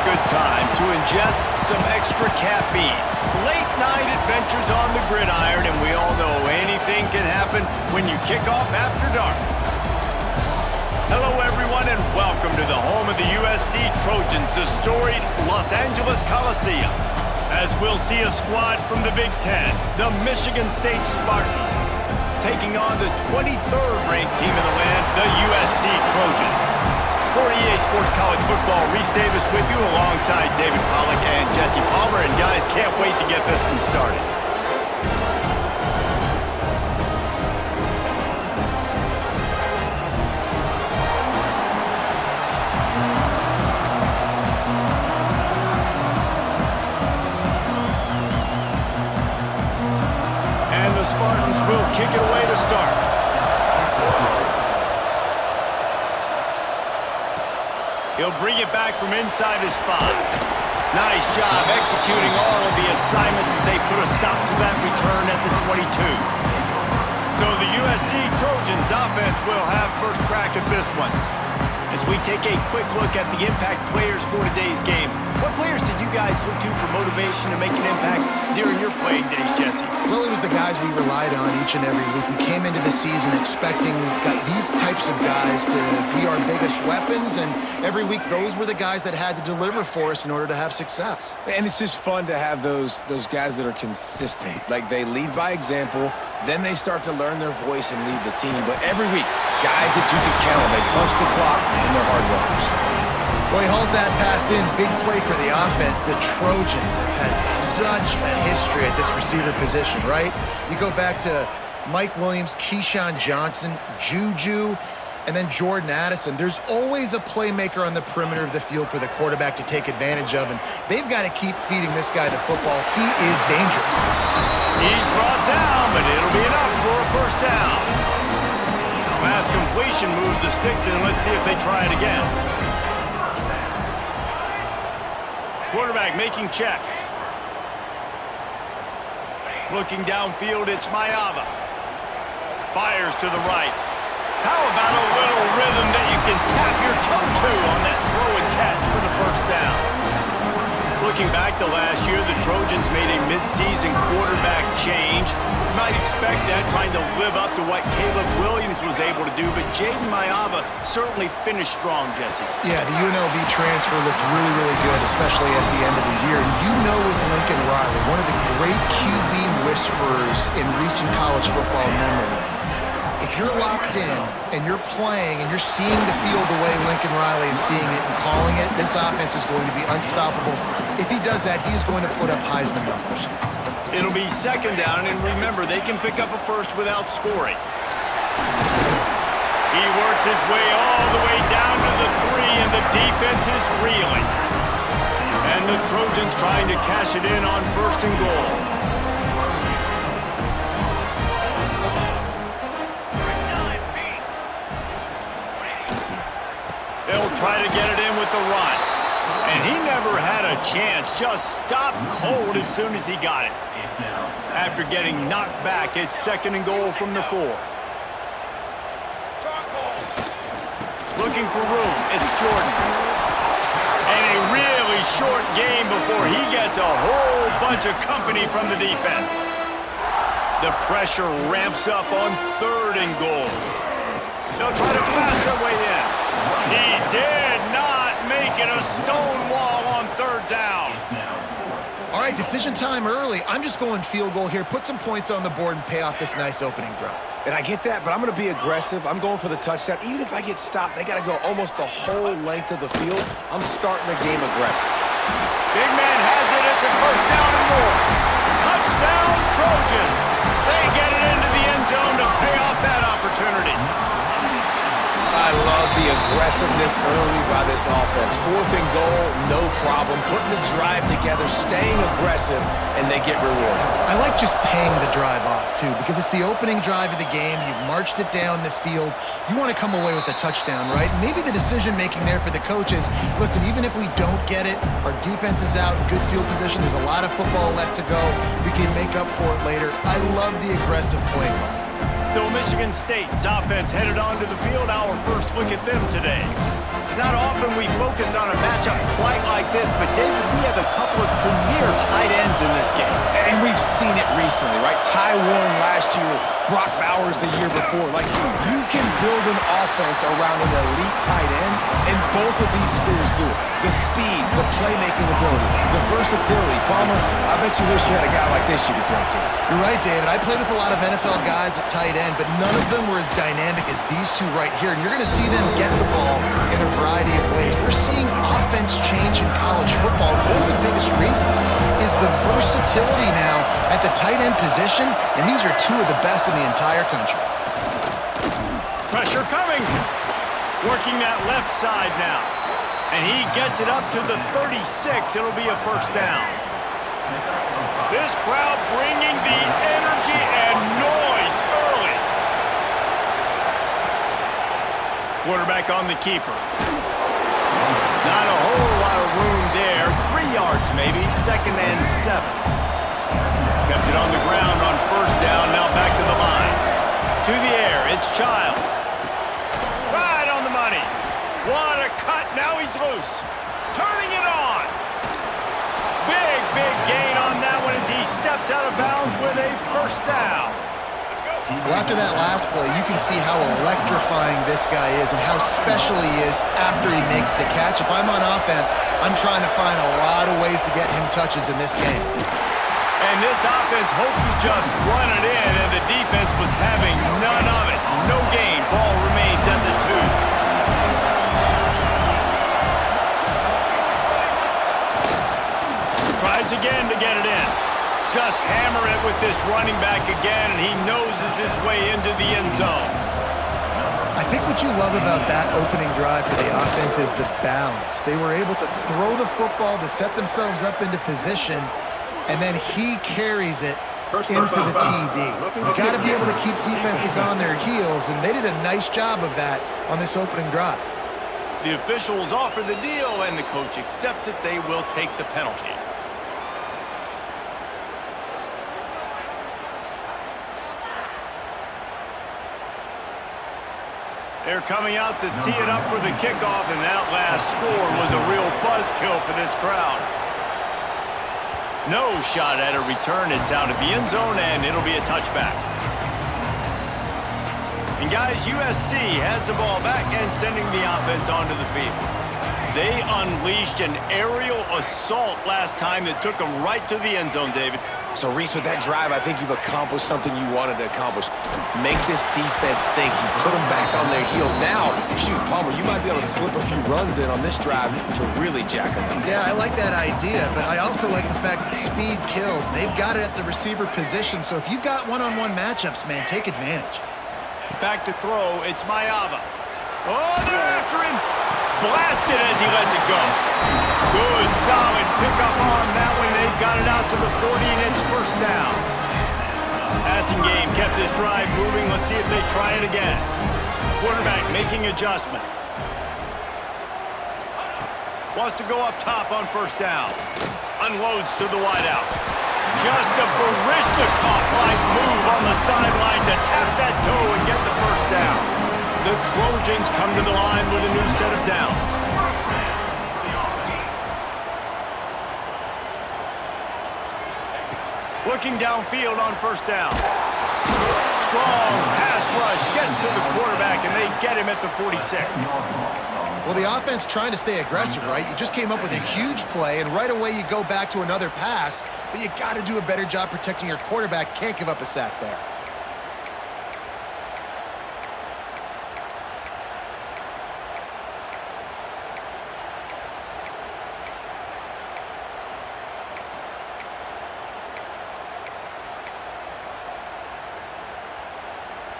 good time to ingest some extra caffeine. Late night adventures on the gridiron, and we all know anything can happen when you kick off after dark. Hello everyone, and welcome to the home of the USC Trojans, the storied Los Angeles Coliseum. As we'll see a squad from the Big Ten, the Michigan State Spartans, taking on the 23rd ranked team in the land, the USC Trojans. For EA Sports College Football, Reese Davis with you alongside David Pollack and Jesse Palmer. And guys, can't wait to get this one started. And the Spartans will kick it away to start. He'll bring it back from inside his 5. Nice job executing all of the assignments as they put a stop to that return at the 22. So the USC Trojans offense will have first crack at this one. As we take a quick look at the impact players for today's game, what players did you guys look to for motivation to make an impact during your playing days, Jesse? Well, it was the guys we relied on each and every week. We came into the season expecting these types of guys to be our biggest weapons, and every week those were the guys that had to deliver for us in order to have success. And it's just fun to have those guys that are consistent. Like, they lead by example, then they start to learn their voice and lead the team. But every week, guys that you can count on, they punch the clock and they're hard workers. Well, he hauls that pass in. Big play for the offense. The Trojans have had such a history at this receiver position, right? You go back to Mike Williams, Keyshawn Johnson, Juju, and then Jordan Addison. There's always a playmaker on the perimeter of the field for the quarterback to take advantage of, and they've got to keep feeding this guy the football. He is dangerous. He's brought down, but it'll be enough for a first down. Pass completion moves the sticks in. Let's see if they try it again. Quarterback making checks. Looking downfield, it's Mayava. Fires to the right. How about a little rhythm that you can tap your toe to on that throw and catch for the first down? Looking back to last year, the Trojans made a midseason quarterback change. You might expect that, trying to live up to what Caleb Williams was able to do, but Jaden Mayava certainly finished strong, Jesse. Yeah, the UNLV transfer looked really, really good, especially at the end of the year. And you know, with Lincoln Riley, one of the great QB whisperers in recent college football memory, if you're locked in and you're playing and you're seeing the field the way Lincoln Riley is seeing it and calling it, this offense is going to be unstoppable. If he does that, he's going to put up Heisman numbers. It'll be second down, and remember, they can pick up a first without scoring. He works his way all the way down to the 3, and the defense is reeling. And the Trojans trying to cash it in on first and goal. They'll try to get it in with the run. And he never had a chance, just stopped cold as soon as he got it. After getting knocked back, it's second and goal from the 4. Looking for room, it's Jordan. And a really short game before he gets a whole bunch of company from the defense. The pressure ramps up on third and goal. They'll try to pass their way in. He did not make it a stone wall on third down. All right, decision time early. I'm just going field goal here. Put some points on the board and pay off this nice opening drive. And I get that, but I'm going to be aggressive. I'm going for the touchdown. Even if I get stopped, they got to go almost the whole length of the field. I'm starting the game aggressive. Big man has it. It's a first down and more. Touchdown, Trojans. They get it into the end zone to pay off that opportunity. I love the aggressiveness early by this offense. Fourth and goal, no problem. Putting the drive together, staying aggressive, and they get rewarded. I like just paying the drive off, too, because it's the opening drive of the game. You've marched it down the field. You want to come away with a touchdown, right? Maybe the decision-making there for the coaches, listen, even if we don't get it, our defense is out, good field position, there's a lot of football left to go. We can make up for it later. I love the aggressive play call. So Michigan State's offense headed onto the field. Our first look at them today. It's not often we focus on a matchup quite like this, but David, we have a couple of premier tight ends in this game. And we've seen it recently, right? Ty Warren last year, Brock Bowers the year before. Like, you can build an offense around an elite tight end, and both of these schools do it. The speed, the playmaking ability, the versatility. Palmer, I bet you wish you had a guy like this you could throw to. You're right, David. I played with a lot of NFL guys at tight end, but none of them were as dynamic as these two right here. And you're going to see them get the ball in a variety of ways. We're seeing offense change in college football. One of the biggest reasons is the versatility now at the tight end position, and these are two of the best in the entire country. Pressure coming. Working that left side now. And he gets it up to the 36. It'll be a first down. This crowd bringing the energy and noise early. Quarterback on the keeper. Not a whole lot of room there. 3 yards maybe, 2nd and 7. Kept it on the ground on first down, now back to the line. To the air, it's Childs. Right on the money. What a cut, now he's loose. Turning it on. Big gain on that one as he steps out of bounds with a first down. Well, after that last play, you can see how electrifying this guy is and how special he is after he makes the catch. If I'm on offense, I'm trying to find a lot of ways to get him touches in this game. And this offense hoped to just run it in, and the defense was having none of it. No gain. Ball remains at the 2. Tries again to get it in. Just hammer it with this running back again, and he noses his way into the end zone. I think what you love about that opening drive for the offense is the balance. They were able to throw the football to set themselves up into position, and then he carries it in for the TD. You got to be able to keep defenses on their heels, and they did a nice job of that on this opening drive. The officials offer the deal, and the coach accepts it. They will take the penalty. They're coming out to tee it up for the kickoff, and that last score was a real buzzkill for this crowd. No shot at a return. It's out of the end zone, and it'll be a touchback. And guys, USC has the ball back and sending the offense onto the field. They unleashed an aerial assault last time that took them right to the end zone, David. So, Reese, with that drive, I think you've accomplished something you wanted to accomplish. Make this defense think. You put them back on their heels. Now, shoot, Palmer, you might be able to slip a few runs in on this drive to really jack them up. Yeah, I like that idea, but I also like the fact that speed kills. They've got it at the receiver position, so if you've got one-on-one matchups, man, take advantage. Back to throw, it's Mayava. Oh, they're after him. Blasted as he lets it go. Good, solid pickup on that one. They've got it out to the 40, and it's first down. Passing game kept this drive moving. Let's see if they try it again. Quarterback making adjustments. Wants to go up top on first down. Unloads to the wideout. Just a Barishnikov-like move on the sideline to tap that toe and get the first down. The Trojans come to the line with a new set of downs. Looking downfield on first down. Strong pass rush gets to the quarterback, and they get him at the 46. Well, the offense trying to stay aggressive, right? You just came up with a huge play, and right away you go back to another pass, but you got to do a better job protecting your quarterback. Can't give up a sack there.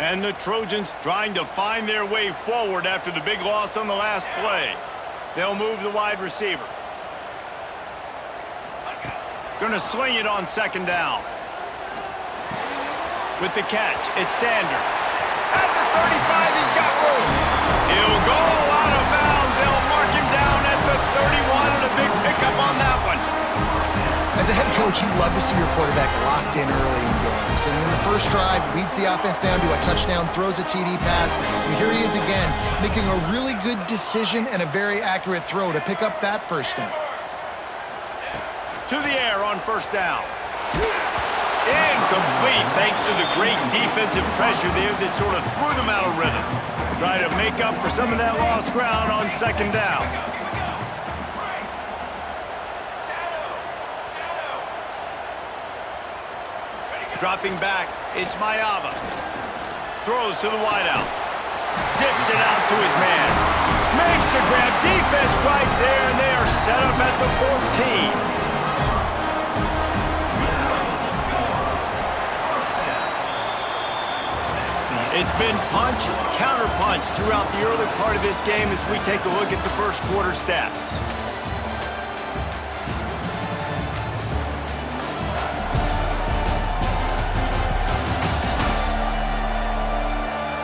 And the Trojans trying to find their way forward after the big loss on the last play. They'll move the wide receiver. Gonna sling it on second down. With the catch, it's Sanders. At the 35, he's got room. He'll go out of bounds. They'll mark him down at the 31, and a big pickup on that one. As a head coach, you love to see your quarterback locked in early in games. And in the first drive, leads the offense down to a touchdown, throws a TD pass, and here he is again, making a really good decision and a very accurate throw to pick up that first down. to the air on first down. Incomplete thanks to the great defensive pressure there that sort of threw them out of rhythm. Try to make up for some of that lost ground on second down. Dropping back, it's Mayava. Throws to the wideout. Zips it out to his man. Makes the grab. Defense right there, and they are set up at the 14. It's been punch, counter-punch throughout the early part of this game as we take a look at the first quarter stats.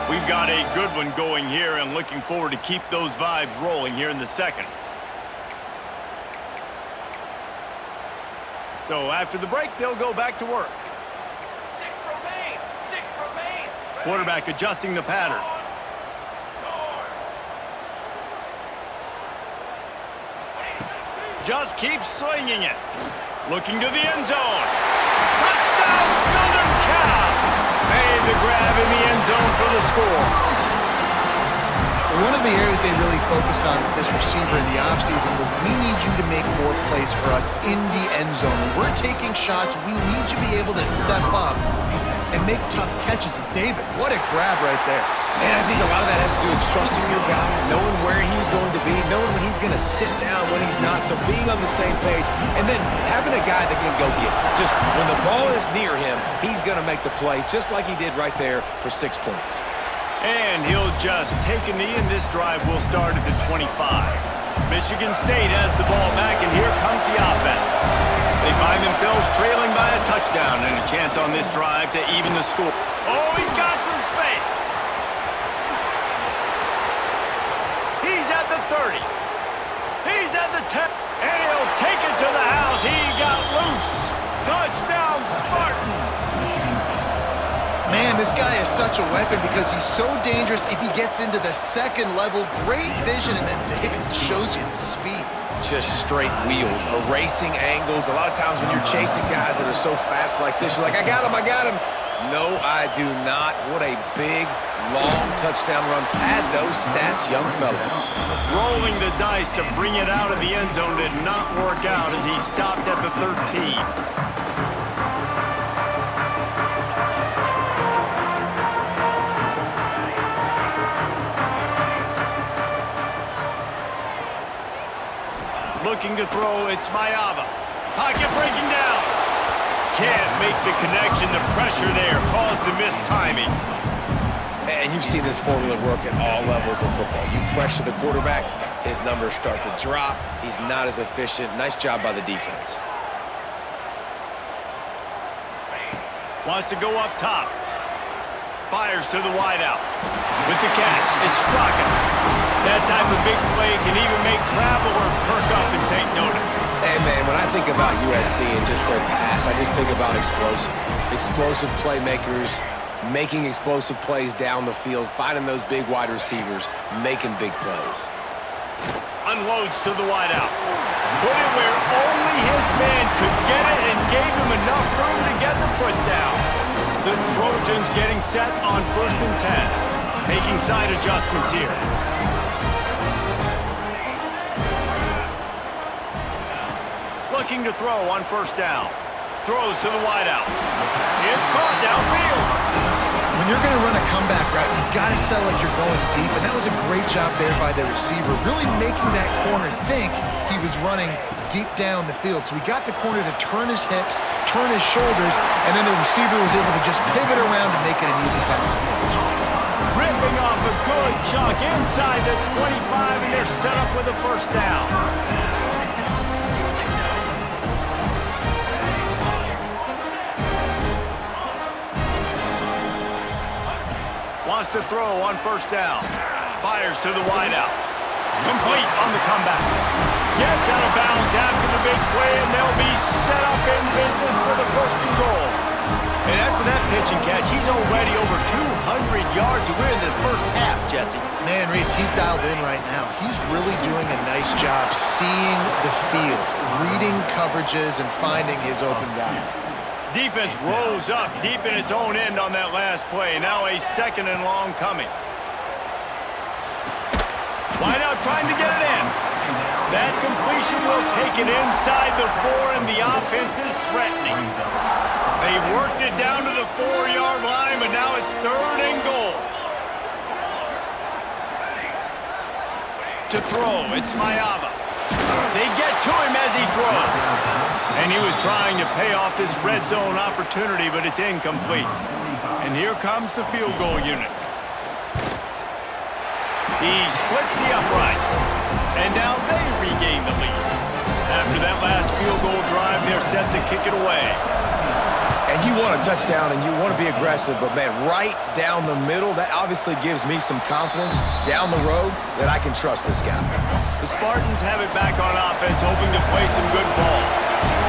We've got a good one going here and looking forward to keep those vibes rolling here in the second. So after the break, they'll go back to work. Quarterback adjusting the pattern. Just keeps slinging it. Looking to the end zone. Touchdown, Southern Cal! Made the grab in the end zone for the score. One of the areas they really focused on with this receiver in the offseason was we need you to make more plays for us in the end zone. When we're taking shots, we need you to be able to step up and make tough catches. And David, what a grab right there. And I think a lot of that has to do with trusting your guy, knowing where he's going to be, knowing when he's going to sit down, when he's not, so being on the same page, and then having a guy that can go get it. Just when the ball is near him, he's going to make the play, just like he did right there for 6 points. And he'll just take a knee, and this drive will start at the 25. Michigan State has the ball back, and here comes the offense. They find themselves trailing by a touchdown and a chance on this drive to even the score. Oh, he's got some space. He's at the 30. He's at the 10. And he'll take it to the house. He got loose. Touchdown, Spartans. Man, this guy is such a weapon because he's so dangerous if he gets into the second level. Great vision, and then David shows you the speed. Just straight wheels, erasing angles. A lot of times when you're chasing guys that are so fast like this, you're like, I got him, I got him. No, I do not. What a big, long touchdown run. Pad those stats, young fella. Rolling the dice to bring it out of the end zone did not work out as he stopped at the 13. Looking to throw, it's Mayava. Pocket breaking down. Can't make the connection. The pressure there caused the missed timing. And you've seen this formula work at all levels of football. You pressure the quarterback, his numbers start to drop. He's not as efficient. Nice job by the defense. Wants to go up top. Fires to the wideout. With the catch, it's Straka. That type of big play can even make traveler perk up and take notice. Hey, man, when I think about USC and just their pass, I just think about explosive. Explosive playmakers, making explosive plays down the field, finding those big wide receivers, making big plays. Unloads to the wideout. Put it where only his man could get it and gave him enough room to get the foot down. The Trojans getting set on 1st and 10. Making side adjustments here. Looking to throw on 1st down. Throws to the wideout. It's caught downfield. When you're going to run a comeback route, you've got to sell like you're going deep, and that was a great job there by the receiver, really making that corner think he was running deep down the field. So we got the corner to turn his hips, turn his shoulders, and then the receiver was able to just pivot around and make it an easy passing catch. Ripping off a good chunk inside the 25, and they're set up with a 1st down. Wants to throw on 1st down. Fires to the wideout. Complete on the comeback. Gets out of bounds after the big play, and they'll be set up in business with a 1st and goal. And after that pitch and catch, he's already over 200 yards, and we're in the first half, Jesse. Man, Reese, he's dialed in right now. He's really doing a nice job seeing the field, reading coverages, and finding his open guy. Defense rolls up deep in its own end on that last play. Now a 2nd and long coming. Wide out trying to get it in. That completion will take it inside the 4, and the offense is threatening. They worked it down to the 4-yard line, but now it's 3rd and goal. To throw, it's Mayava. They get to him as he throws. And he was trying to pay off this red zone opportunity, but it's incomplete. And here comes the field goal unit. He splits the uprights. And now they regain the lead. After that last field goal drive, they're set to kick it away. And you want a touchdown and you want to be aggressive, but man, right down the middle, that obviously gives me some confidence down the road that I can trust this guy. The Spartans have it back on offense, hoping to play some good ball.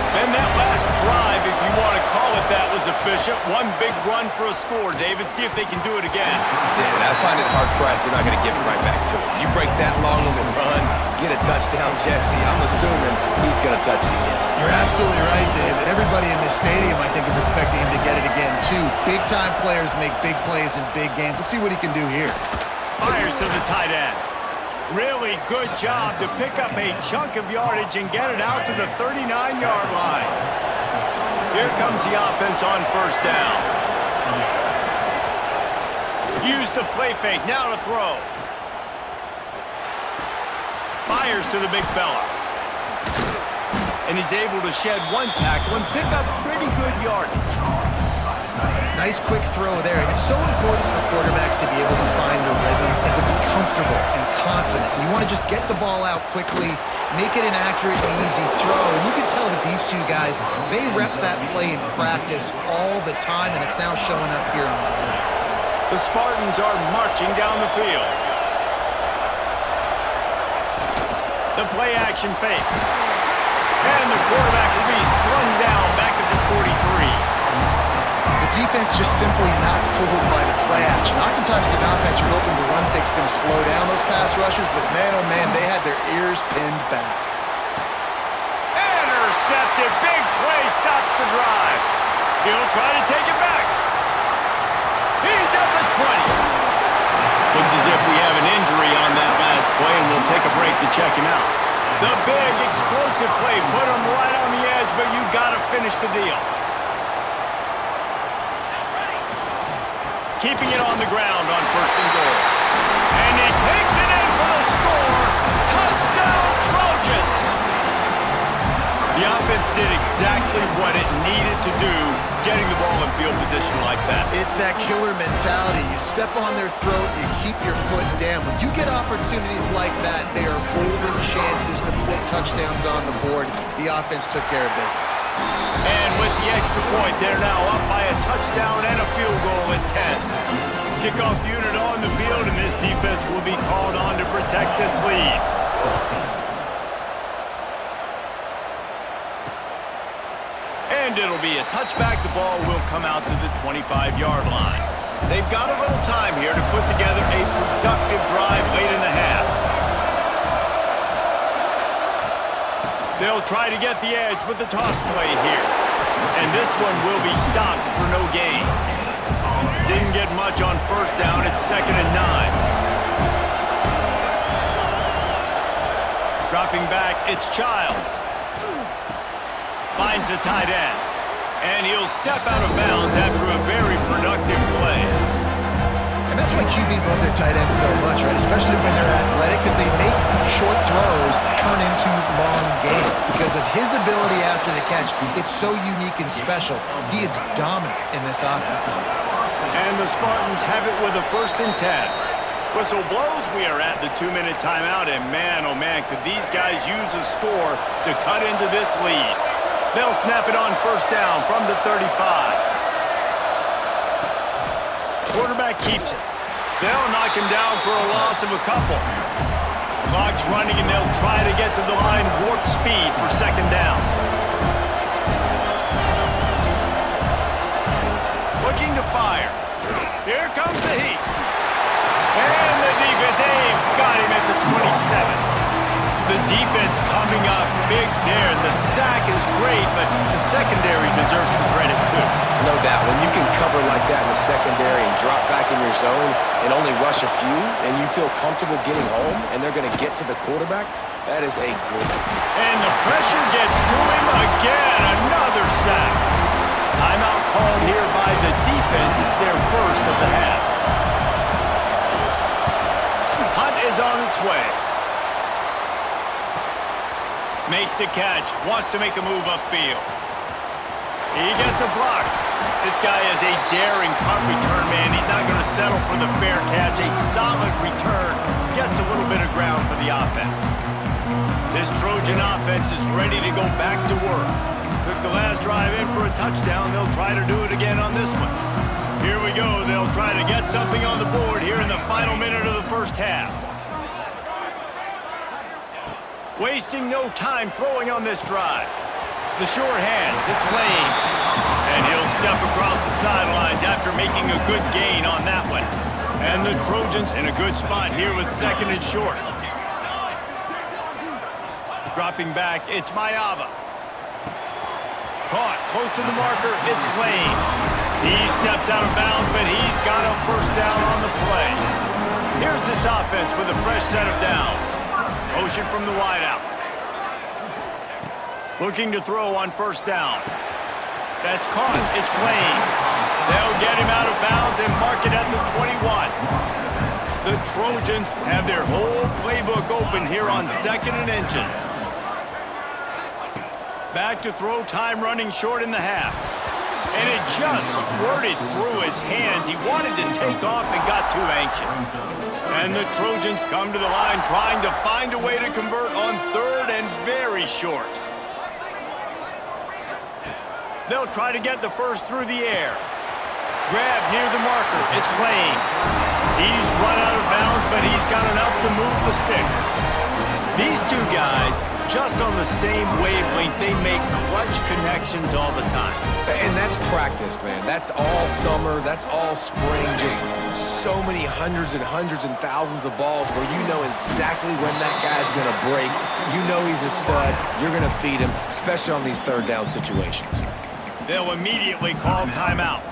And that last drive, if you want to call it that, was efficient. One big run for a score, David. See if they can do it again. Yeah, and I find it hard-pressed they're not going to give it right back to him. You break that long of a run, get a touchdown, Jesse, I'm assuming he's going to touch it again. You're absolutely right, David. Everybody in this stadium, I think, is expecting him to get it again, too. Big-time players make big plays in big games. Let's see what he can do here. Fires to the tight end. Really good job to pick up a chunk of yardage and get it out to the 39-yard line. Here comes the offense on 1st down. Use the play fake, now to throw. Fires to the big fella. And he's able to shed one tackle and pick up pretty good yardage. Nice quick throw there, and it's so important for quarterbacks to be able to find a rhythm and to be comfortable and confident. You want to just get the ball out quickly, make it an accurate and easy throw. And you can tell that these two guys, they rep that play in practice all the time, and it's now showing up here on the field. The Spartans are marching down the field. The play action fake. And the quarterback will be slung down back at the 43. The defense just simply not fooled by the play action. Oftentimes, an offense you're hoping the run fake's going to slow down those pass rushers, but man, oh man, they had their ears pinned back. Intercepted. Big play stops the drive. He'll try to take it back. He's at the 20. Looks as if we have an injury on that last play, and we'll take a break to check him out. The big explosive play put him right on the edge, but you got to finish the deal. Keeping it on the ground on 1st and goal. And he takes it in for the score. Touchdown, Trojans! The offense did exactly what it needed to do, getting the ball in field position like that. It's that killer mentality. You step on their throat, you keep your foot down. When you get opportunities like that, they are golden chances to put touchdowns on the board. The offense took care of business. And with the extra point, they're now up by a touchdown and a field goal at 10. Kickoff unit on the field, and this defense will be called on to protect this lead. And it'll be a touchback. The ball will come out to the 25-yard line. They've got a little time here to put together a productive drive late in the half. They'll try to get the edge with the toss play here. And this one will be stopped for no gain. Didn't get much on 1st down. It's 2nd and 9. Dropping back, it's Childs. Finds the tight end. And he'll step out of bounds after a very productive play. And that's why QBs love their tight ends so much, right? Especially when they're athletic, because they make short throws turn into long gains. Because of his ability after the catch, it's so unique and special. He is dominant in this offense. And the Spartans have it with a 1st and 10. Whistle blows, we are at the 2-minute timeout, and man, oh man, could these guys use a score to cut into this lead. They'll snap it on 1st down from the 35. Quarterback keeps it. They'll knock him down for a loss of a couple. Clock's running, and they'll try to get to the line warp speed for 2nd down. Looking to fire. The sack is great, but the secondary deserves some credit too. No doubt. When you can cover like that in the secondary and drop back in your zone and only rush a few, and you feel comfortable getting home, and they're going to get to the quarterback, that is a good. And the pressure gets to him again. Another sack. Timeout called here by the defense. It's their first of the half. Hunt is on its way. Makes the catch. Wants to make a move upfield. He gets a block. This guy is a daring punt return man. He's not going to settle for the fair catch. A solid return. Gets a little bit of ground for the offense. This Trojan offense is ready to go back to work. Took the last drive in for a touchdown. They'll try to do it again on this one. Here we go. They'll try to get something on the board here in the final minute of the first half. Wasting no time throwing on this drive. The short hands, it's Lane. And he'll step across the sidelines after making a good gain on that one. And the Trojans in a good spot here with second and short. Dropping back, it's Mayava. Caught, close to the marker, it's Lane. He steps out of bounds, but he's got a first down on the play. Here's this offense with a fresh set of downs. Motion from the wideout. Looking to throw on first down. That's caught. It's Lane. They'll get him out of bounds and mark it at the 21. The Trojans have their whole playbook open here on second and inches. Back to throw, time running short in the half. And it just squirted through his hands. He wanted to take off and got too anxious. And the Trojans come to the line trying to find a way to convert on third and very short. They'll try to get the first through the air. Grab near the marker. It's Lane. He's run out of bounds, but he's got enough to move the sticks. These two guys, just on the same wavelength, they make clutch connections all the time. And that's practice, man. That's all summer. That's all spring. Just so many hundreds and thousands of balls where you know exactly when that guy's going to break. You know he's a stud. You're going to feed him, especially on these third down situations. They'll immediately call timeout.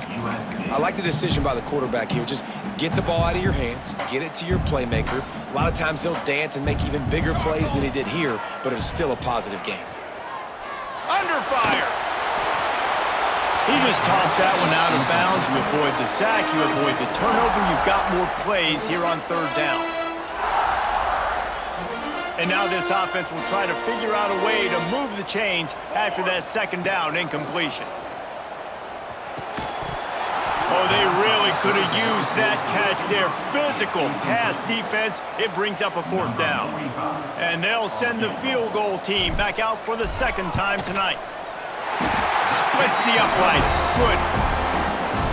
I like the decision by the quarterback here. Just get the ball out of your hands, get it to your playmaker. A lot of times he'll dance and make even bigger plays than he did here, but it was still a positive game. Under fire. He just tossed that one out of bounds. You avoid the sack, you avoid the turnover. You've got more plays here on third down. And now this offense will try to figure out a way to move the chains after that second down incompletion. Oh, they really could have used that catch there. Physical pass defense. It brings up a fourth down. And they'll send the field goal team back out for the second time tonight. Splits the uprights. Good.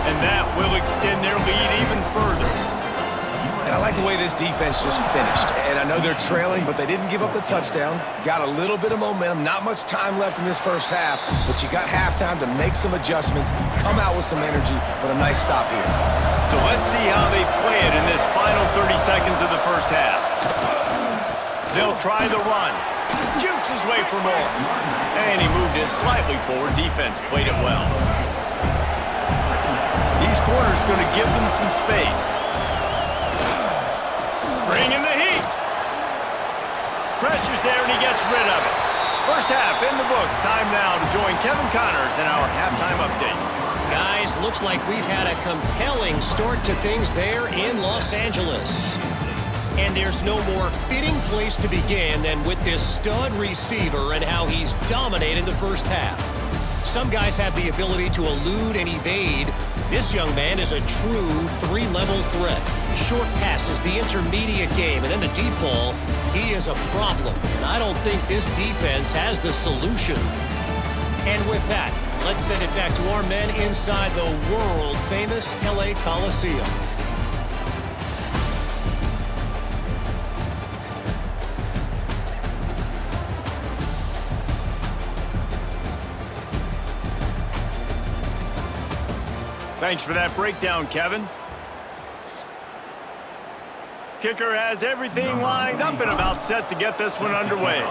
And that will extend their lead even further. And I like the way this defense just finished. And I know they're trailing, but they didn't give up the touchdown. Got a little bit of momentum. Not much time left in this first half, but you got halftime to make some adjustments, come out with some energy, but a nice stop here. So let's see how they play it in this final 30 seconds of the first half. They'll try the run. Jukes his way for more. And he moved it slightly forward. Defense played it well. These corners going to give them some space. Bringing the heat. Pressure's there, and he gets rid of it. First half in the books. Time now to join Kevin Connors in our halftime update. Guys, looks like we've had a compelling start to things there in Los Angeles. And there's no more fitting place to begin than with this stud receiver and how he's dominated the first half. Some guys have the ability to elude and evade. This young man is a true three-level threat. Short passes, the intermediate game, and then the deep ball. He is a problem, and I don't think this defense has the solution. And with that, let's send it back to our men inside the world-famous LA Coliseum. Thanks for that breakdown, Kevin. Kicker has everything lined up and about set to get this one underway.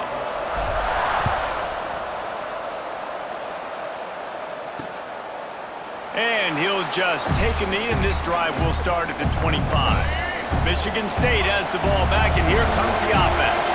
And he'll just take a knee, and this drive will start at the 25. Michigan State has the ball back, and here comes the offense.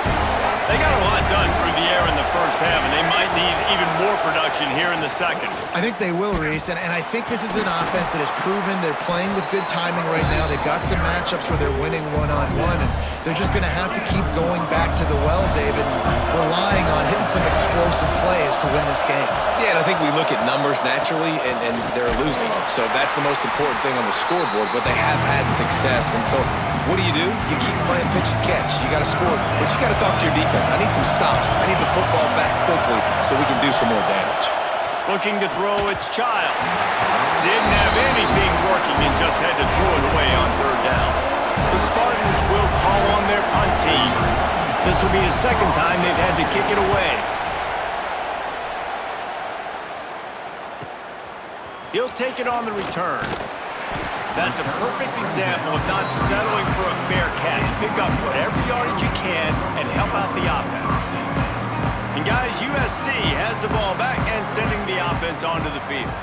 They got a lot done through the air in the first half, and they might need even more production here in the second. I think they will, Reese, and I think this is an offense that has proven they're playing with good timing right now. They've got some matchups where they're winning one-on-one, and they're just going to have to keep going back to the well, David, and relying on hitting some explosive plays to win this game. Yeah, and I think we look at numbers naturally, and they're losing. So that's the most important thing on the scoreboard, but they have had success. And so what do? You keep playing pitch and catch. You got to score, but you got to talk to your defense. I need some stops. I need the football back quickly so we can do some more damage. Looking to throw its child. Didn't have anything working and just had to throw it away on third down. The Spartans will call on their punt team. This will be the second time they've had to kick it away. He'll take it on the return. That's a perfect example of not settling for a fair catch. Pick up whatever yardage you can and help out the offense. And guys, USC has the ball back and sending the offense onto the field.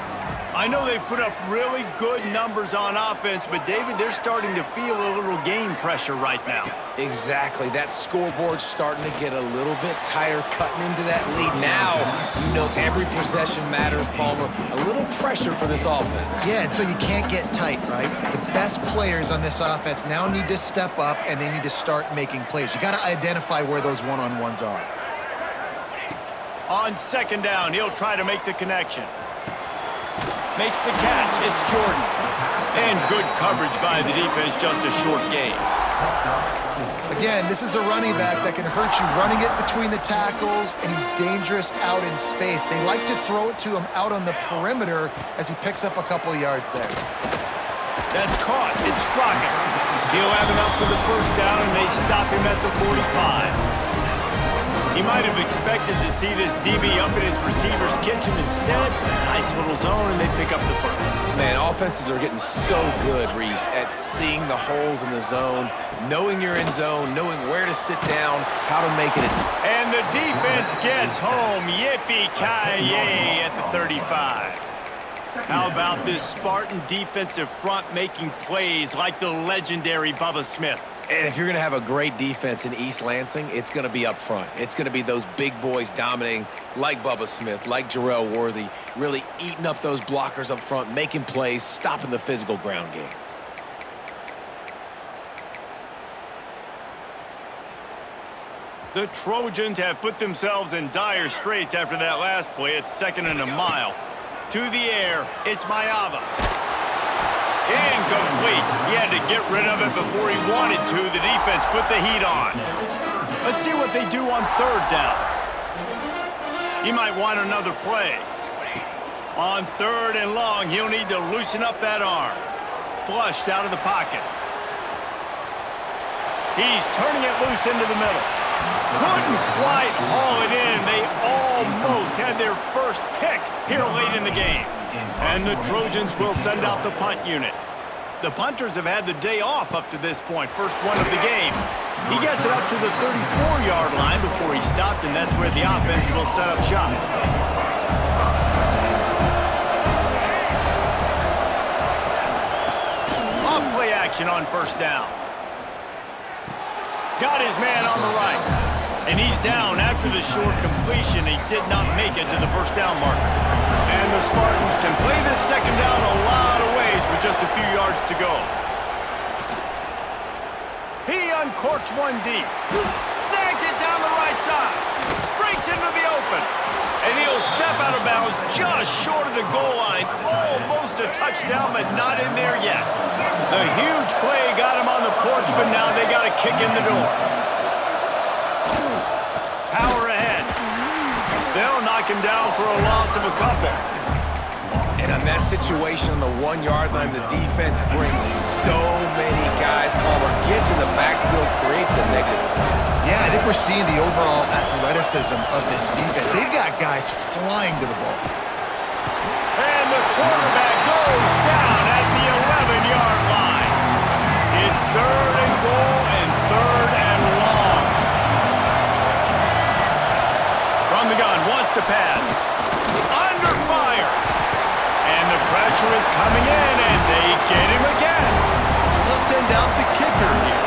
I know they've put up really good numbers on offense, but David, they're starting to feel a little game pressure right now. Exactly. That scoreboard's starting to get a little bit tighter, cutting into that lead. Now, you know every possession matters, Palmer. A little pressure for this offense. Yeah, and so you can't get tight, right? The best players on this offense now need to step up, and they need to start making plays. You got to identify where those one-on-ones are. On second down, he'll try to make the connection. Makes the catch. It's Jordan. And good coverage by the defense, just a short gain. Again, this is a running back that can hurt you running it between the tackles, and he's dangerous out in space. They like to throw it to him out on the perimeter as he picks up a couple of yards there. That's caught. It's Strocken. He'll have enough for the first down, and they stop him at the 45. He might have expected to see this DB up in his receiver's kitchen. Instead, nice little zone, and they pick up the first. Man, offenses are getting so good, Reese, at seeing the holes in the zone, knowing you're in zone, knowing where to sit down, how to make it. And the defense gets home. Yippee-ki-yay at the 35. How about this Spartan defensive front making plays like the legendary Bubba Smith? And if you're going to have a great defense in East Lansing, it's going to be up front. It's going to be those big boys dominating like Bubba Smith, like Jarrell Worthy, really eating up those blockers up front, making plays, stopping the physical ground game. The Trojans have put themselves in dire straits after that last play. It's second and a mile. To the air, it's Mayava. Incomplete. He had to get rid of it before he wanted to. The defense put the heat on. Let's see what they do on third down. He might want another play. On third and long, he'll need to loosen up that arm. Flushed out of the pocket. He's turning it loose into the middle. Couldn't quite haul it in. They almost had their first pick here late in the game. And the Trojans will send out the punt unit. The punters have had the day off up to this point. First one of the game. He gets it up to the 34-yard line before he stopped, and that's where the offense will set up shop. Off play action on first down. Got his man on the right. And he's down after the short completion. He did not make it to the first down marker. And the Spartans can play this second down a lot of ways with just a few yards to go. He uncorks one deep. Snags it down the right side. Breaks into the open. And he'll step out of bounds just short of the goal line. Almost a touchdown, but not in there yet. The huge play got him on the porch, but now they got to kick in the door. Power ahead. They'll knock him down for a loss of a couple. And on that situation on the 1-yard line, the defense brings so many guys. Palmer gets in the backfield, creates the negative play. Yeah, I think we're seeing the overall athleticism of this defense. They've got guys flying to the ball. And the quarterback goes down at the 11-yard line. It's third and goal and third and long. From the gun, wants to pass. Under fire. And the pressure is send out the kicker here.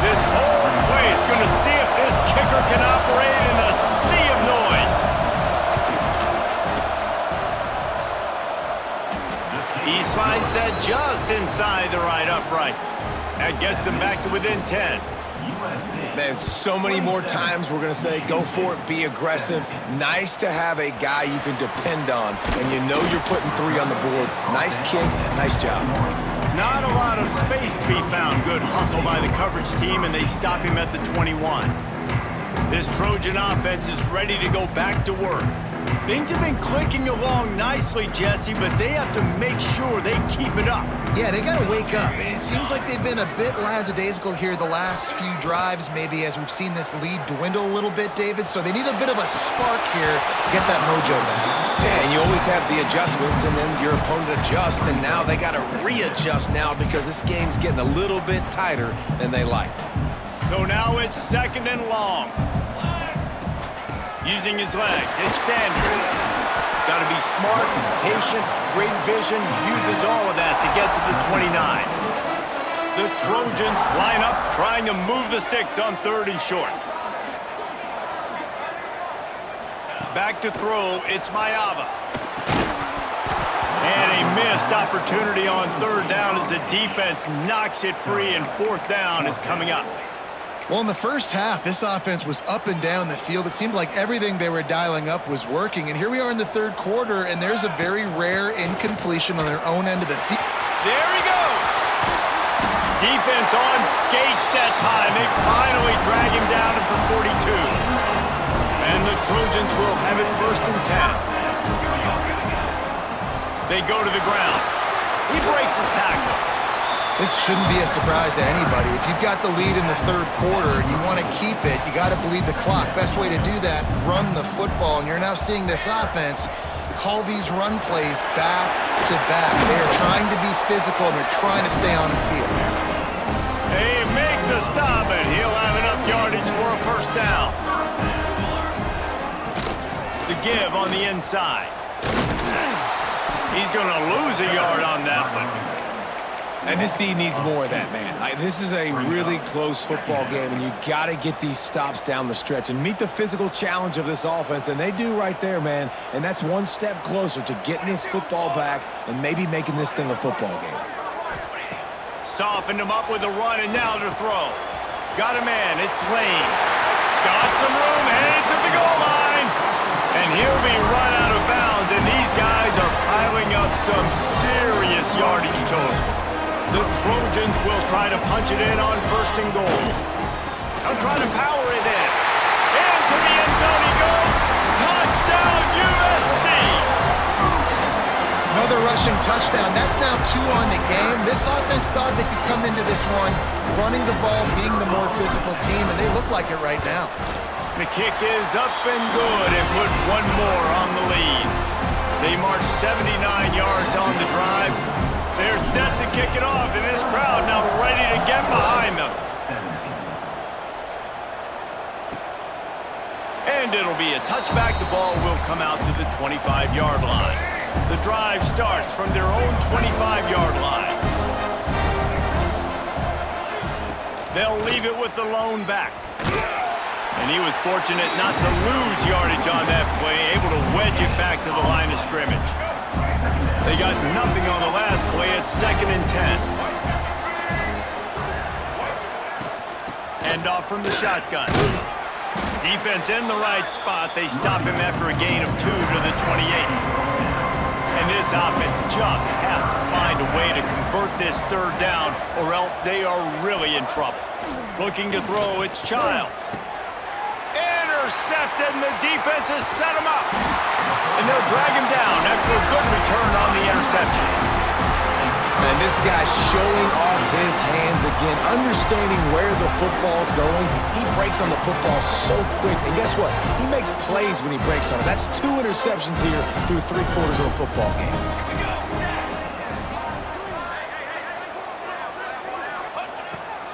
This whole play is going to see if this kicker can operate in a sea of noise. He slides that just inside the right upright. That gets them back to within 10. Man, so many more times we're going to say, go for it, be aggressive. Nice to have a guy you can depend on, and you know you're putting 3 on the board. Nice kick, nice job. Not a lot of space to be found. Good hustle by the coverage team, and they stop him at the 21. This Trojan offense is ready to go back to work. Things have been clicking along nicely, Jesse, but they have to make sure they keep it up. Yeah, they got to wake up. It seems like they've been a bit lackadaisical here the last few drives, maybe as we've seen this lead dwindle a little bit, David. So they need a bit of a spark here to get that mojo back. Yeah, and you always have the adjustments, and then your opponent adjusts, and now they got to readjust now because this game's getting a little bit tighter than they liked. So now it's 2nd and long. Using his legs, it's Sanders. Got to be smart, patient, great vision, uses all of that to get to the 29. The Trojans line up, trying to move the sticks on 3rd and short. Back to throw, it's Mayava. And a missed opportunity on 3rd down as the defense knocks it free, and 4th down is coming up. Well, in the first half, this offense was up and down the field. It seemed like everything they were dialing up was working. And here we are in the 3rd quarter, and there's a very rare incompletion on their own end of the field. There he goes. Defense on skates that time. They finally drag him down at the 42. And the Trojans will have it 1st and 10. They go to the ground. He breaks a tackle. This shouldn't be a surprise to anybody. If you've got the lead in the 3rd quarter and you want to keep it, you got to bleed the clock. Best way to do that, run the football. And you're now seeing this offense call these run plays back to back. They are trying to be physical, and they're trying to stay on the field. They make the stop, and he'll have enough yardage for a 1st down. The give on the inside. He's going to lose a yard on that one. And this D needs more of that, man. This is a really close football game, and you got to get these stops down the stretch and meet the physical challenge of this offense, and they do right there, man. And that's one step closer to getting this football back and maybe making this thing a football game. Softened him up with a run, and now to throw. Got a man, it's Lane. Got some room, headed to the goal line. And he'll be run out of bounds, and these guys are piling up some serious yardage totals. The Trojans will try to punch it in on 1st and goal. They'll try to power it in. Into the end zone he goes. Touchdown, USC! Another rushing touchdown. That's now 2 on the game. This offense thought they could come into this one running the ball, being the more physical team, and they look like it right now. The kick is up and good, and put one more on the lead. They march 79 yards on the drive. They're set to kick it off, and this crowd now ready to get behind them. And it'll be a touchback. The ball will come out to the 25-yard line. The drive starts from their own 25-yard line. They'll leave it with the lone back. And he was fortunate not to lose yardage on that play, able to wedge it back to the line of scrimmage. They got nothing on the last play. It's 2nd and 10. End off from the shotgun. Defense in the right spot. They stop him after a gain of 2 to the 28. And this offense just has to find a way to convert this 3rd down, or else they are really in trouble. Looking to throw, it's Childs. Intercepted, and the defense has set him up. And they'll drag him down after a good return on the interception. And this guy's showing off his hands again, understanding where the football's going. He breaks on the football so quick. And guess what? He makes plays when he breaks on it. That's 2 interceptions here through 3 quarters of a football game.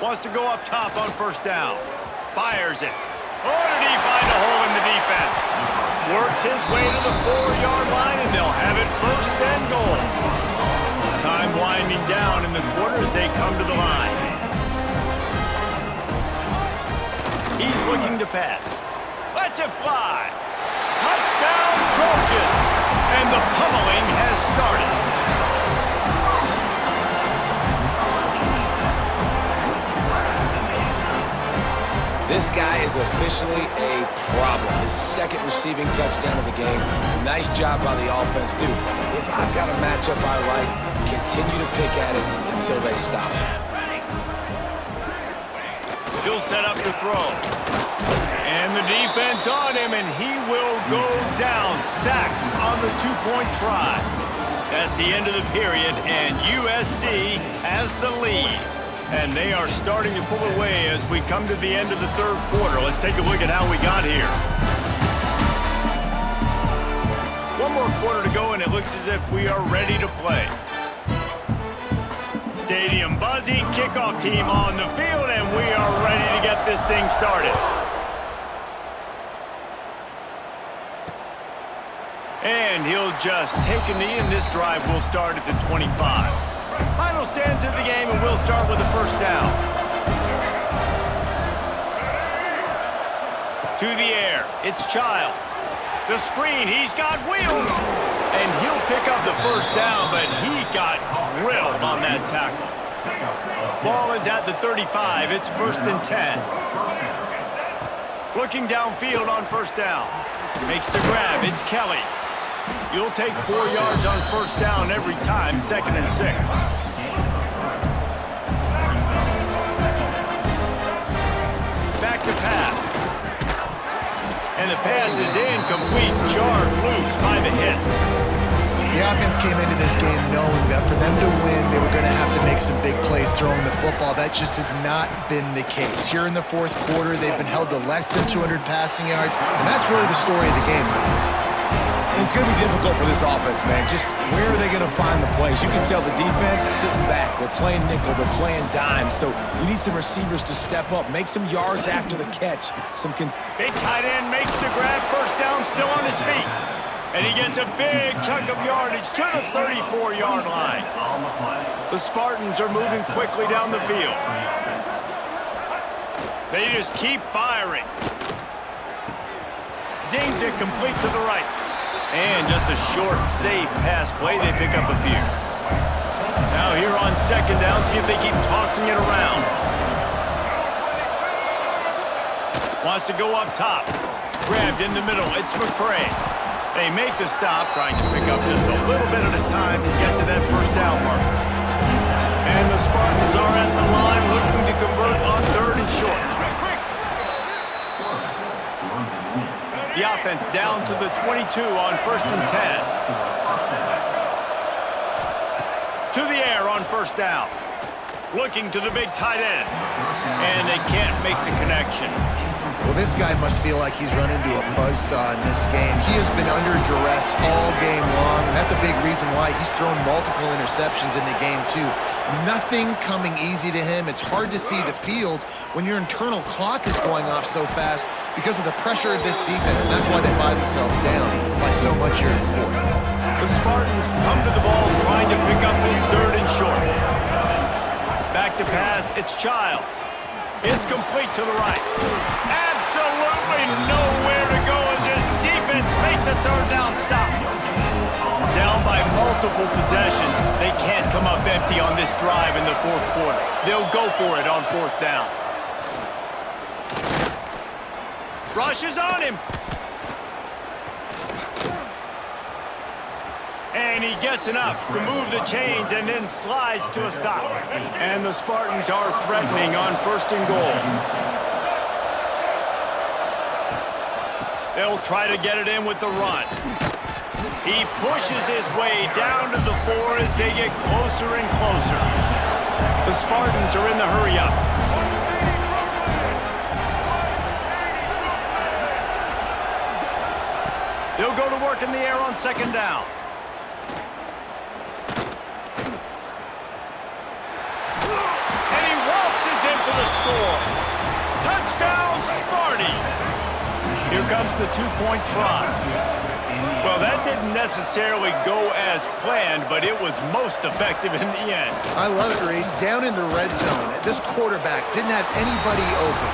Wants to go up top on 1st down. Fires it. Oh, did he find a hole in the defense? Works his way to the 4-yard line, and they'll have it 1st and goal. Time winding down in the quarter as they come to the line. He's looking to pass. Lets it fly. Touchdown, Trojans. And the pummeling has started. This guy is officially a problem. His second receiving touchdown of the game. Nice job by the offense. Dude, if I've got a matchup I like, continue to pick at it until they stop it. He'll set up to throw. And the defense on him, and he will go down. Sacked on the two-point try. That's the end of the period, and USC has the lead. And they are starting to pull away as we come to the end of the third quarter. Let's take a look at how we got here. One more quarter to go, and it looks as if we are ready to play. Stadium buzzing, kickoff team on the field, and we are ready to get this thing started. And he'll just take a knee, and this drive will start at the 25. Final stands of the game, and we'll start with a first down. To the air, it's Childs. The screen, he's got wheels. And he'll pick up the first down, but he got drilled on that tackle. Ball is at the 35. It's 1st and 10. Looking downfield on first down. Makes the grab. It's Kelly. You'll take 4 yards on first down every time, 2nd and 6. Back to pass. And the pass is incomplete, jarred loose by the hit. The offense came into this game knowing that for them to win, they were going to have to make some big plays throwing the football. That just has not been the case. Here in the fourth quarter, they've been held to less than 200 passing yards, and that's really the story of the game, guys. It's going to be difficult for this offense, man. Just where are they going to find the plays? You can tell the defense sitting back. They're playing nickel. They're playing dime. So you need some receivers to step up, make some yards after the catch. Big tight end makes the grab. First down, still on his feet. And he gets a big chunk of yardage to the 34-yard line. The Spartans are moving quickly down the field. They just keep firing. Zings it complete to the right. And just a short, safe pass play. They pick up a few. Now here on second down, see if they keep tossing it around. Wants to go up top. Grabbed in the middle. It's McCray. They make the stop, trying to pick up just a little bit at a time to get to that first down marker. And the Spartans are at the line looking to convert on 3rd and short. The offense down to the 22 on 1st and 10. To the air on first down. Looking to the big tight end. And they can't make the connection. Well, this guy must feel like he's run into a buzzsaw in this game. He has been under duress all game long, and that's a big reason why he's thrown multiple interceptions in the game, too. Nothing coming easy to him. It's hard to see the field when your internal clock is going off so fast because of the pressure of this defense, and that's why they find themselves down by so much here in the fourth. The Spartans come to the ball trying to pick up this 3rd and short. Back to pass, it's Childs. It's complete to the right. Absolutely nowhere to go as this defense makes a 3rd down stop. Down by multiple possessions. They can't come up empty on this drive in the fourth quarter. They'll go for it on 4th down. Rush is on him. And he gets enough to move the chains and then slides to a stop. And the Spartans are threatening on 1st and goal. They'll try to get it in with the run. He pushes his way down to the 4 as they get closer and closer. The Spartans are in the hurry-up. They'll go to work in the air on 2nd down. The score. Touchdown, Sparty. Here comes the 2-point try. Well, that didn't necessarily go as planned, but it was most effective in the end. I love it, Reese. Down in the red zone, this quarterback didn't have anybody open.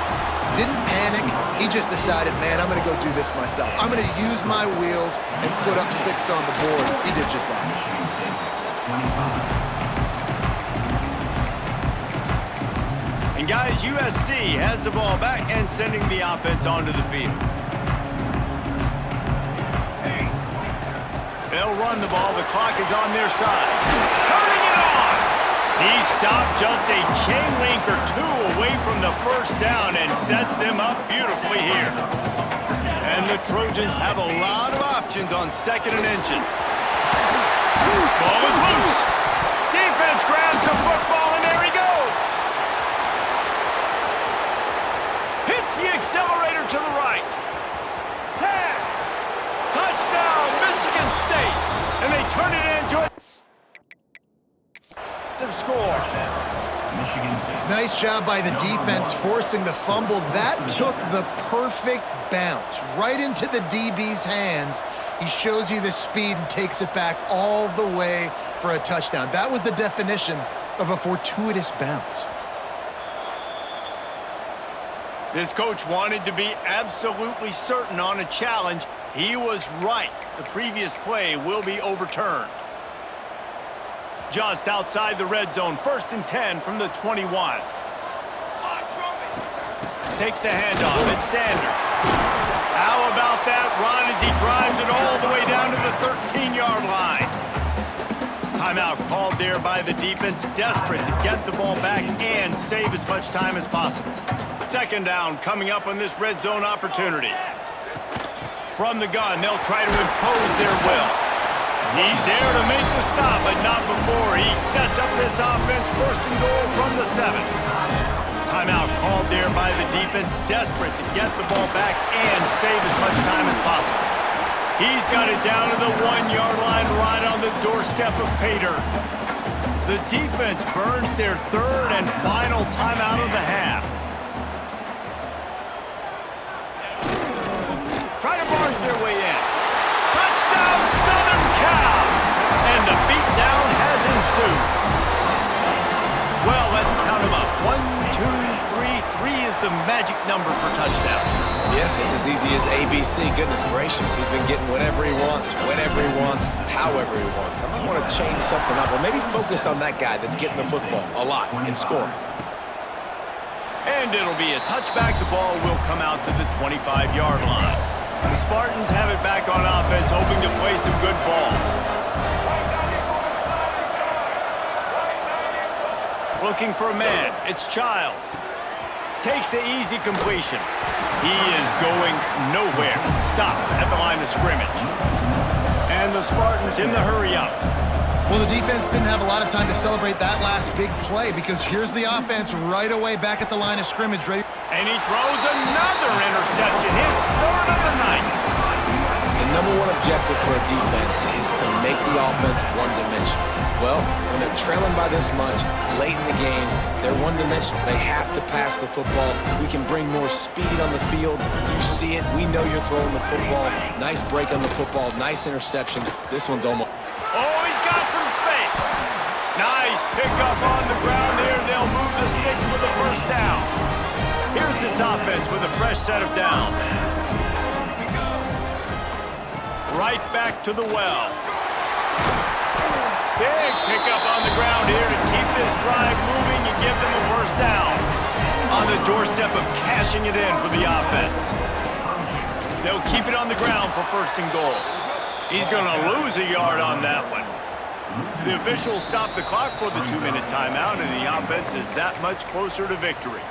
Didn't panic. panic. He just decided, man, I'm going to go do this myself. I'm going to use my wheels and put up 6 on the board. He did just that. And guys, USC has the ball back and sending the offense onto the field. They'll run the ball. The clock is on their side. Turning it on! He stopped just a chain link or 2 away from the first down and sets them up beautifully here. And the Trojans have a lot of options on 2nd and inches. Ball is loose. Defense grabs the football, and there he goes. Hits the accelerator to the right. Tag. Touchdown, Michigan State. And they turn it into a score. Nice job by the defense forcing the fumble. That took the perfect bounce right into the DB's hands. He shows you the speed and takes it back all the way for a touchdown. That was the definition of a fortuitous bounce. This coach wanted to be absolutely certain on a challenge. He was right. The previous play will be overturned. Just outside the red zone, 1st and 10 from the 21. Takes the handoff. It's Sanders. How about that run as he drives it all the way down to the 13-yard line? Timeout called there by the defense, desperate to get the ball back and save as much time as possible. 2nd down coming up on this red zone opportunity. From the gun, they'll try to impose their will. He's there to make the stop, but not before he sets up this offense. 1st and goal from the 7. Timeout called there by the defense, desperate to get the ball back and save as much time as possible. He's got it down to the 1-yard line, right on the doorstep of Pater. The defense burns their 3rd and final timeout of the half. Try to barge their way in. Touchdown, Southern Cal! And the beatdown has ensued. Well, let's count them up. 1, 2, 3. 3 is the magic number for touchdowns. Yeah, it's as easy as ABC. Goodness gracious. He's been getting whatever he wants, whenever he wants, however he wants. I might want to change something up, or maybe focus on that guy that's getting the football a lot and scoring. And it'll be a touchback. The ball will come out to the 25-yard line. The Spartans have it back on offense, hoping to play some good ball. Looking for a man. It's Childs. Takes the easy completion. He is going nowhere. Stop at the line of scrimmage. And the Spartans in the hurry-up. Well, the defense didn't have a lot of time to celebrate that last big play because here's the offense right away back at the line of scrimmage, ready. And he throws another interception, his 3rd of the night. The #1 objective for a defense is to make the offense one-dimensional. Well, when they're trailing by this much, late in the game, they're one-dimensional. They have to pass the football. We can bring more speed on the field. You see it. We know you're throwing the football. Nice break on the football. Nice interception. This one's almost... Oh, he's got some space. Nice pickup on the ground there. They'll move the sticks for the 1st down. Here's this offense with a fresh set of downs. Right back to the well. Big pickup on the ground here to keep this drive moving and give them a 1st down. On the doorstep of cashing it in for the offense. They'll keep it on the ground for 1st and goal. He's going to lose a yard on that one. The officials stop the clock for the 2-minute timeout, and the offense is that much closer to victory.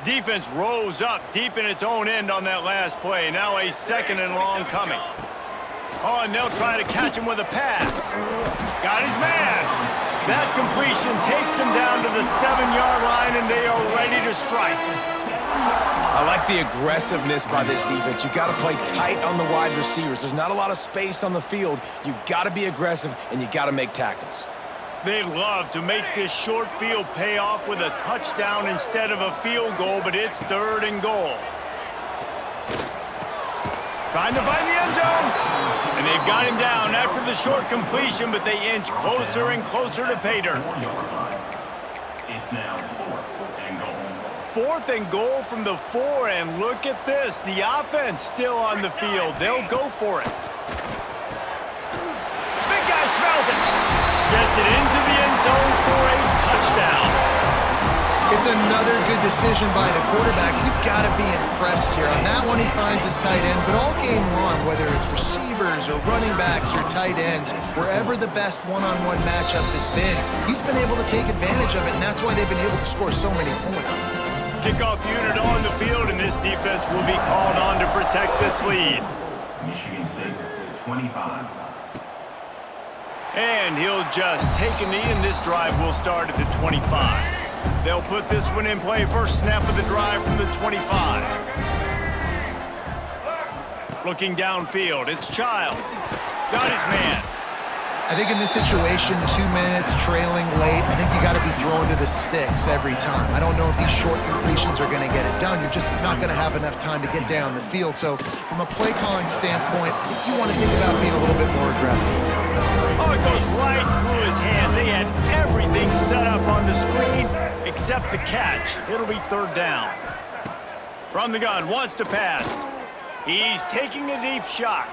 Defense rose up deep in its own end on that last play. Now a 2nd and long coming. Oh, and they'll try to catch him with a pass. Got his man. That completion takes them down to the 7-yard line, and they are ready to strike. I like the aggressiveness by this defense. You got to play tight on the wide receivers. There's not a lot of space on the field. You got to be aggressive, and you got to make tackles. They'd love to make this short field pay off with a touchdown instead of a field goal, but it's 3rd and goal. trying to find the end zone. And they've got him down after the short completion, but they inch closer and closer to pay dirt. It's now 4th and goal. 4th and goal from the 4, and look at this. The offense still on the field. They'll go for it. Big guy smells it. Gets it into the end zone for a touchdown. It's another good decision by the quarterback. You've got to be impressed here. On that one, he finds his tight end, but all game long, whether it's receivers or running backs or tight ends, wherever the best one-on-one matchup has been, he's been able to take advantage of it, and that's why they've been able to score so many points. Kickoff unit on the field, and this defense will be called on to protect this lead. Michigan State, 25. And he'll just take a knee, and this drive will start at the 25. They'll put this one in play. First snap of the drive from the 25. Looking downfield, it's Childs. Got his man. I think in this situation, 2 minutes, trailing late, I think you got to be throwing to the sticks every time. I don't know if these short completions are going to get it done. You're just not going to have enough time to get down the field. So from a play calling standpoint, I think you want to think about being a little bit more aggressive. Oh, it goes right through his hands. They had everything set up on the screen except the catch. It'll be 3rd down. From the gun, wants to pass. He's taking a deep shot.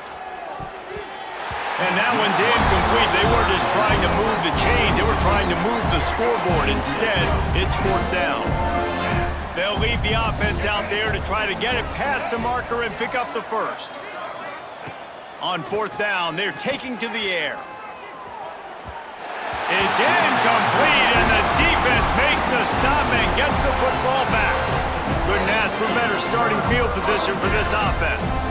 And that one's incomplete. They weren't just trying to move the chains. They were trying to move the scoreboard. Instead, it's 4th down. They'll leave the offense out there to try to get it past the marker and pick up the first. On 4th down, they're taking to the air. It's incomplete, and the defense makes a stop and gets the football back. Couldn't ask for better starting field position for this offense.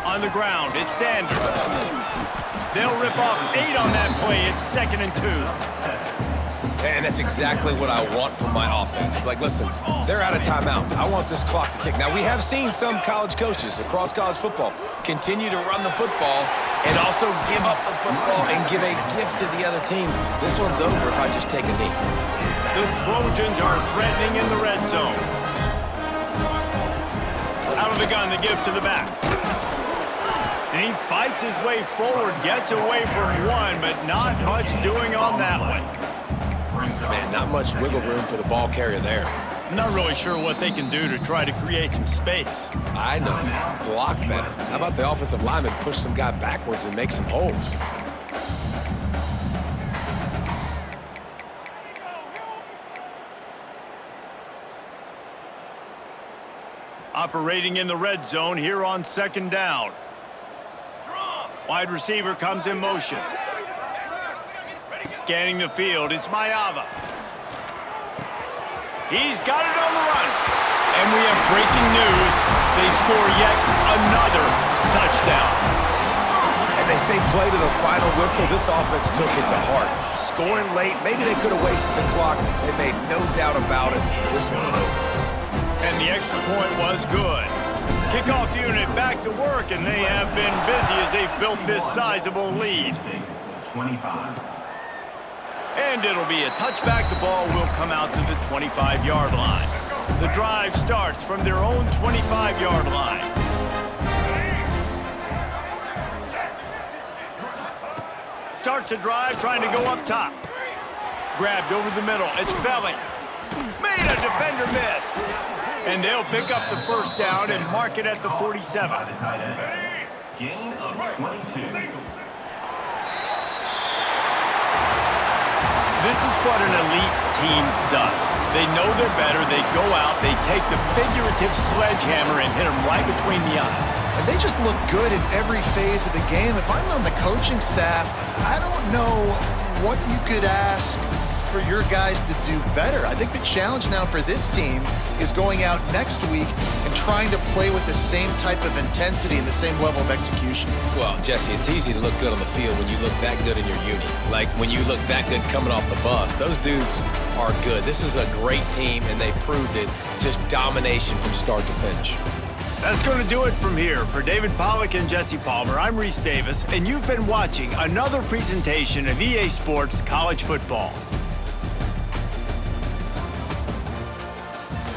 On the ground, it's Sanders. They'll rip off 8 on that play. It's 2nd and 2. And that's exactly what I want from my offense. Like, listen, they're out of timeouts. I want this clock to tick. Now, we have seen some college coaches across college football continue to run the football and also give up the football and give a gift to the other team. This one's over if I just take a knee. The Trojans are threatening in the red zone. Out of the gun, the give to the back. And he fights his way forward, gets away from one, but not much doing on that one. Man, not much wiggle room for the ball carrier there. I'm not really sure what they can do to try to create some space. I know. Block better. How about the offensive lineman push some guy backwards and make some holes? Operating in the red zone here on 2nd down. Wide receiver comes in motion. Scanning the field, it's Mayava. He's got it on the run. And we have breaking news. They score yet another touchdown. And they say play to the final whistle. This offense took it to heart. Scoring late, maybe they could have wasted the clock. They made no doubt about it. This one's over. And the extra point was good. Kickoff unit back to work, and they have been busy as they've built this sizable lead. 25. And it'll be a touchback. The ball will come out to the 25-yard line. The drive starts from their own 25-yard line. Starts a drive trying to go up top. Grabbed over the middle. It's Belly. Made a defender miss. And they'll pick up the first down and mark it at the 47. Gain of 22. This is what an elite team does. They know they're better. They go out. They take the figurative sledgehammer and hit them right between the eyes. And they just look good in every phase of the game. If I'm on the coaching staff, I don't know what you could ask for your guys to do better. I think the challenge now for this team is going out next week and trying to play with the same type of intensity and the same level of execution. Well, Jesse, it's easy to look good on the field when you look that good in your uni. Like when you look that good coming off the bus. Those dudes are good. This is a great team, and they proved it. Just domination from start to finish. That's going to do it from here. For David Pollack and Jesse Palmer, I'm Reese Davis, and you've been watching another presentation of EA Sports College Football.